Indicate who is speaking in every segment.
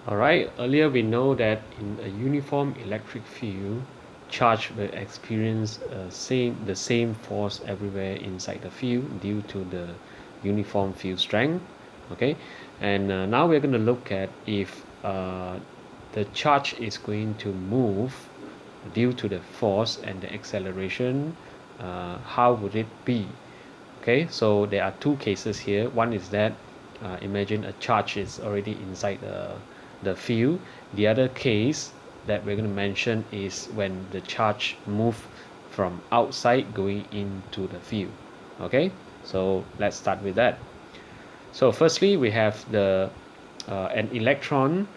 Speaker 1: Alright, earlier we know that in a uniform electric field, charge will experience the same force everywhere inside the field due to the uniform field strength. Okay, and now we're going to look at if the charge is going to move due to the force and the acceleration, how would it be? Okay, so there are two cases here. One is that imagine a charge is already inside the field. The other case that we're going to mention is when the charge move from outside going into the field. Okay, so let's start with that. So firstly, we have the an electron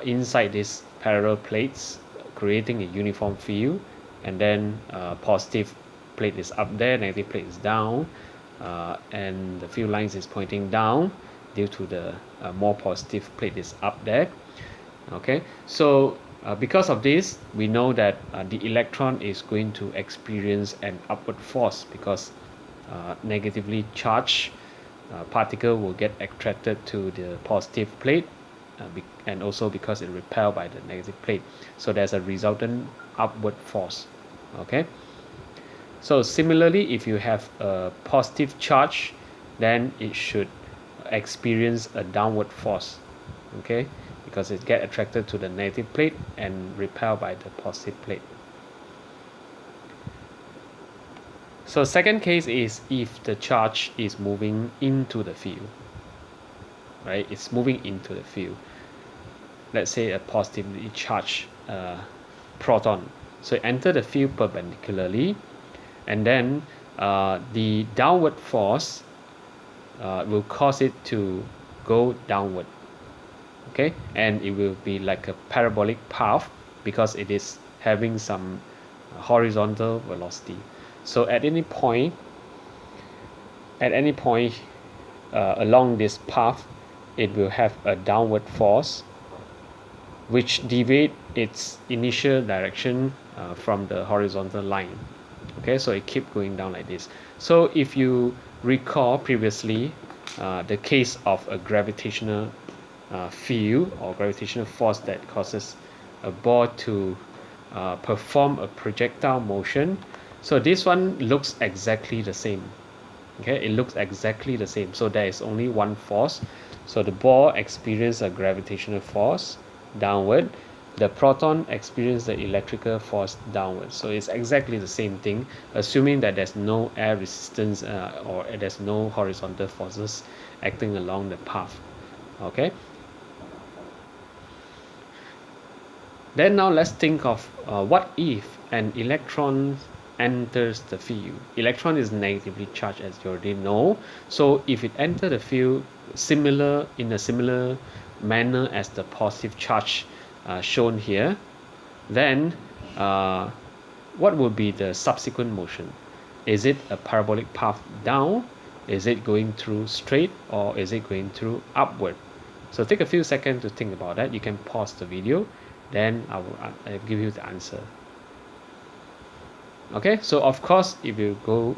Speaker 1: inside these parallel plates, creating a uniform field, and then positive plate is up there, negative plate is down, and the field lines is pointing down due to the more positive plate is up there. Okay, so because of this, we know that the electron is going to experience an upward force because negatively charged particle will get attracted to the positive plate, and also because it repelled by the negative plate, so there's a resultant upward force. Okay, so similarly, if you have a positive charge, then it should experience a downward force. Okay, because it get attracted to the negative plate and repelled by the positive plate. So second case is if the charge is moving into the field, right? It's moving into the field. Let's say a positively charged proton. So it enter the field perpendicularly, and then the downward force will cause it to go downward. Okay, and it will be like a parabolic path because it is having some horizontal velocity. So at any point along this path, it will have a downward force which deviate its initial direction from the horizontal line. Okay, so it keep going down like this. So if you recall previously the case of a gravitational field or gravitational force that causes a ball to perform a projectile motion, so this one looks exactly the same. Okay, it looks exactly the same, so there is only one force. So the ball experiences a gravitational force downward, the proton experiences the electrical force downward. So it's exactly the same thing, assuming that there's no air resistance or there's no horizontal forces acting along the path. Okay, then now let's think of what if an electron enters the field. Electron is negatively charged, as you already know. So if it enters the field in a similar manner as the positive charge shown here, then what will be the subsequent motion? Is it a parabolic path down? Is it going through straight, or is it going through upward? So take a few seconds to think about that. You can pause the video, then I'll give you the answer. Okay, so of course, if you go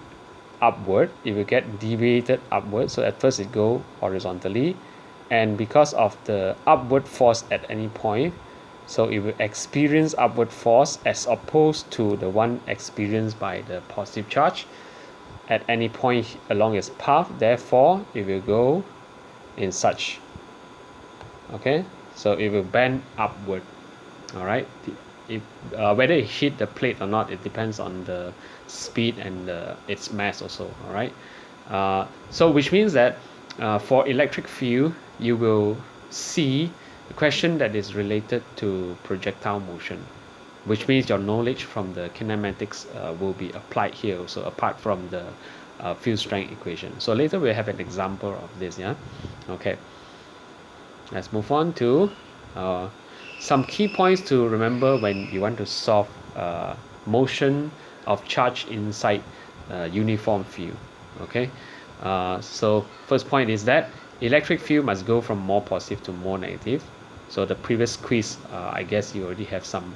Speaker 1: upward, it will get deviated upward. So at first it go horizontally, and because of the upward force at any point, so it will experience upward force as opposed to the one experienced by the positive charge at any point along its path. Therefore, it will go in such. Okay, so it will bend upward. All right, if whether it hit the plate or not, it depends on the speed and its mass also. All right, so which means that for electric field, you will see a question that is related to projectile motion, which means your knowledge from the kinematics will be applied here also, apart from the field strength equation. So later we'll have an example of this. Yeah, okay, let's move on to some key points to remember when you want to solve motion of charge inside uniform field. Okay, so first point is that electric field must go from more positive to more negative. So the previous quiz, I guess you already have some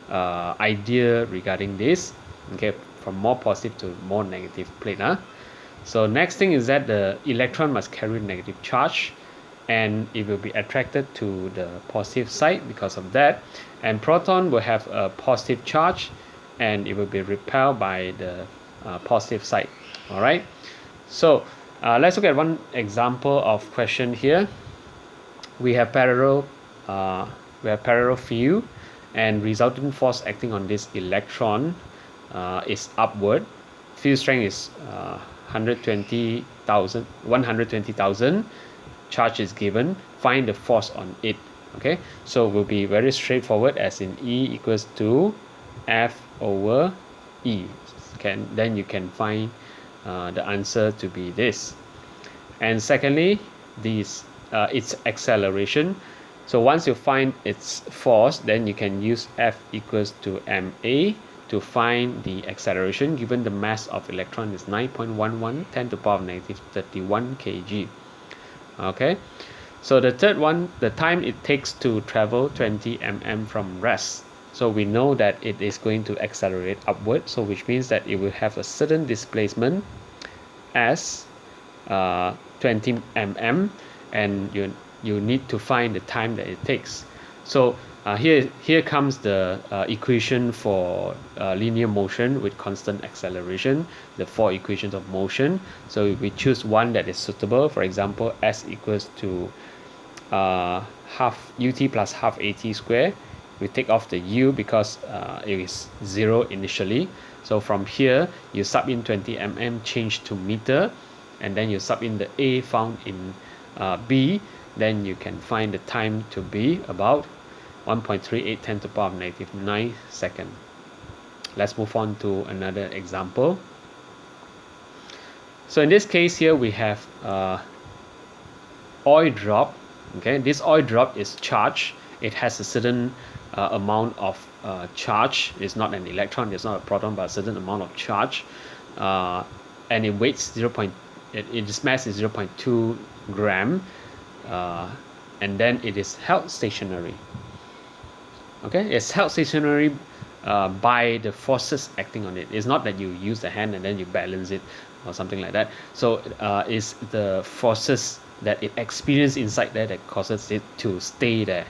Speaker 1: idea regarding this. Okay, from more positive to more negative plate. So next thing is that the electron must carry negative charge, and it will be attracted to the positive side because of that, and proton will have a positive charge and it will be repelled by the positive side. All right, so let's look at one example of question here. We have parallel field, and resultant force acting on this electron is upward. Field strength is 120,000. Charge is given. Find the force on it. Okay, so it will be very straightforward, as in E equals to F over E. Then you can find the answer to be this. And secondly, its acceleration. So once you find its force, then you can use F equals to ma to find the acceleration, given the mass of electron is 9.11 10 to the power of negative 31 kg. Okay, so the third one, the time it takes to travel 20 mm from rest. So we know that it is going to accelerate upward, so which means that it will have a certain displacement as 20 mm, and you need to find the time that it takes. So here comes the equation for linear motion with constant acceleration, the 4 equations of motion. So we choose one that is suitable. For example, s equals to half ut plus half at square. We take off the u because it is 0 initially. So from here you sub in 20 mm, change to meter, and then you sub in the a found in b, then you can find the time to be about 1.38 10 to the power of negative 9 seconds. Let's move on to another example. So in this case here we have oil drop. Okay, this oil drop is charged. It has a certain amount of charge. It's not an electron, it's not a proton, but a certain amount of charge, and it weighs its mass is 0.2 gram, and then it is held stationary. Okay, it's held stationary by the forces acting on it. It's not that you use the hand and then you balance it or something like that. So it's the forces that it experiences inside there that causes it to stay there.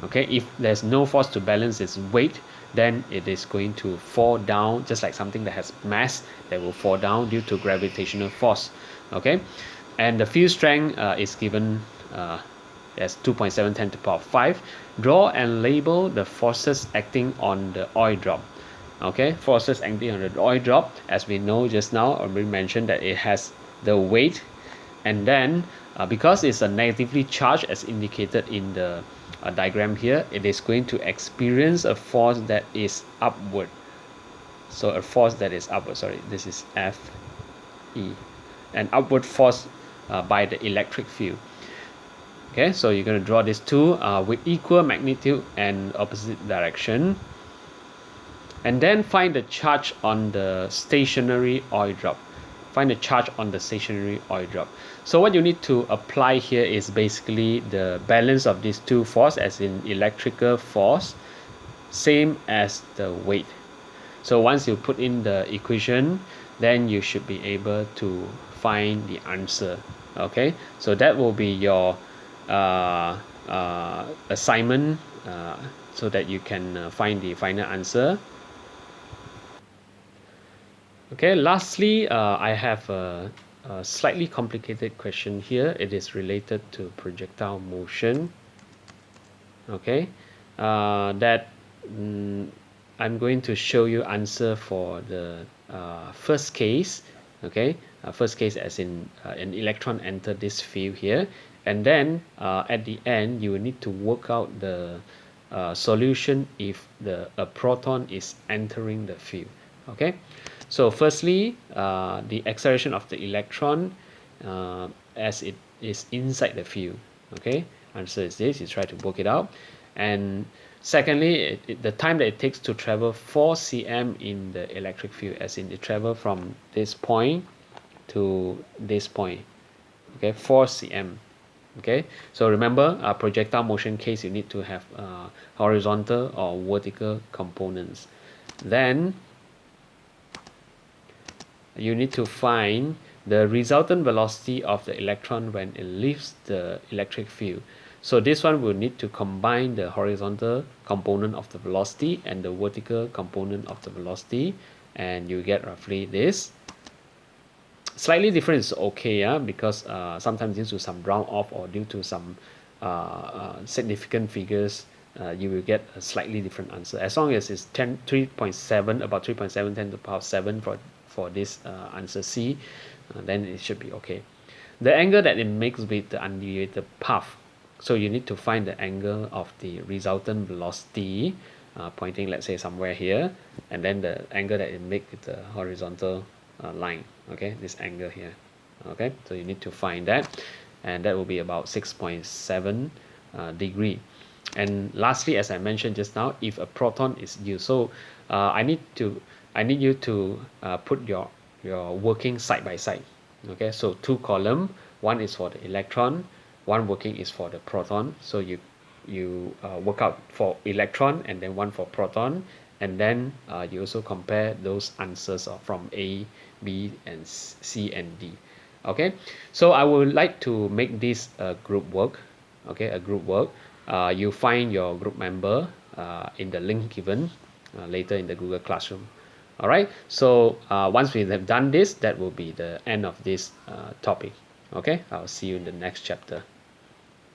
Speaker 1: Okay, if there's no force to balance its weight, then it is going to fall down, just like something that has mass that will fall down due to gravitational force. Okay, and the field strength is given as 2.7 10 to the power of 5. Draw and label the forces acting on the oil drop. Okay, forces acting on the oil drop, as we know just now, already mentioned that it has the weight, and then because it's a negatively charged, as indicated in the diagram here, it is going to experience a force that is upward. So a force that is upward, sorry, this is F E, an upward force by the electric field. Okay, so you're going to draw these two with equal magnitude and opposite direction, and then find the charge on the stationary oil drop. Find the charge on the stationary oil drop. So what you need to apply here is basically the balance of these two forces, as in electrical force, same as the weight. So once you put in the equation, then you should be able to find the answer. Okay, so that will be your assignment, so that you can find the final answer. Okay, lastly, I have a slightly complicated question here. It is related to projectile motion. Okay, that I'm going to show you answer for the first case. Okay, first case as in an electron entered this field here, and then at the end you will need to work out the solution if a proton is entering the field. Okay, so firstly, the acceleration of the electron as it is inside the field. Okay, answer is this. You try to work it out. And secondly, the time that it takes to travel 4 cm in the electric field, as in it travel from this point to this point. Okay, 4 cm. Okay, so remember, projectile motion case, you need to have horizontal or vertical components. Then you need to find the resultant velocity of the electron when it leaves the electric field. So this one will need to combine the horizontal component of the velocity and the vertical component of the velocity, and you get roughly this. Slightly different is okay, yeah, because sometimes due to some round off or due to some significant figures, you will get a slightly different answer. As long as it's 3.7, about 3.7 10 to the power 7 for this answer C, then it should be okay. The angle that it makes with the undeviated path. So you need to find the angle of the resultant velocity pointing, let's say, somewhere here, and then the angle that it makes with the horizontal line. Okay, this angle here. Okay, so you need to find that, and that will be about 6.7 degree. And lastly, as I mentioned just now, if a proton is used, so I need you to put your working side by side. Okay, so two column, one is for the electron, one working is for the proton. So you work out for electron and then one for proton, and then you also compare those answers from A, B, and C and D. Okay, so I would like to make this a group work. Okay, a group work. You find your group member in the link given later in the Google Classroom. All right, so once we have done this, that will be the end of this topic. Okay, I'll see you in the next chapter.